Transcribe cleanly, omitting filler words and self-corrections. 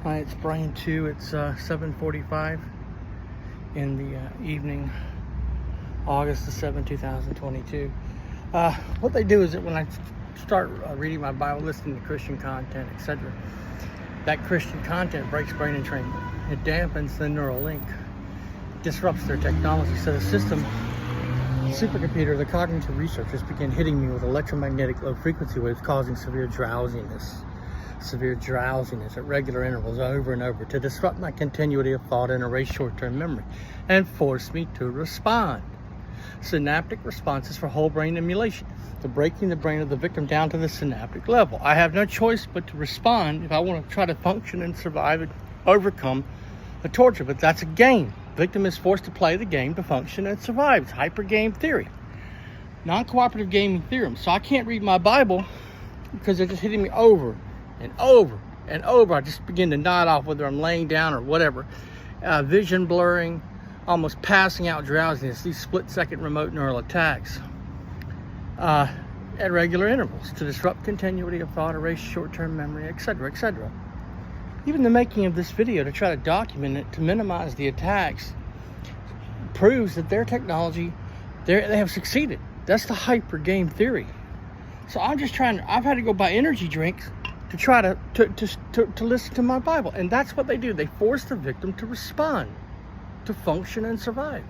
Hi, it's Brian 2. It's 7:45 in the evening, August the 7th, 2022. What they do is that when I start reading my Bible, listening to Christian content, etc., that Christian content breaks brain entrainment. It dampens the neural link, disrupts their technology. So the system, supercomputer, the cognitive researchers begin hitting me with electromagnetic low frequency waves, causing severe drowsiness at regular intervals over and over to disrupt my continuity of thought and erase short-term memory and force me to respond. Synaptic responses for whole brain emulation, the breaking the brain of the victim down to the synaptic level. I have no choice but to respond if I want to try to function and survive and overcome the torture, but that's a game. Victim is forced to play the game to function and survive. It's hyper game theory, non-cooperative gaming theorem. So I can't read my Bible because they're just hitting me over and over and over. I just begin to nod off, whether I'm laying down or whatever. Vision blurring, almost passing out drowsiness, these split-second remote neural attacks at regular intervals to disrupt continuity of thought, erase short-term memory, etc., etc. Even the making of this video to try to document it, to minimize the attacks, proves that their technology, they have succeeded. That's the hyper game theory. So I'm just I've had to go buy energy drinks to try to listen to my Bible. And that's what they do. They force the victim to respond, to function and survive.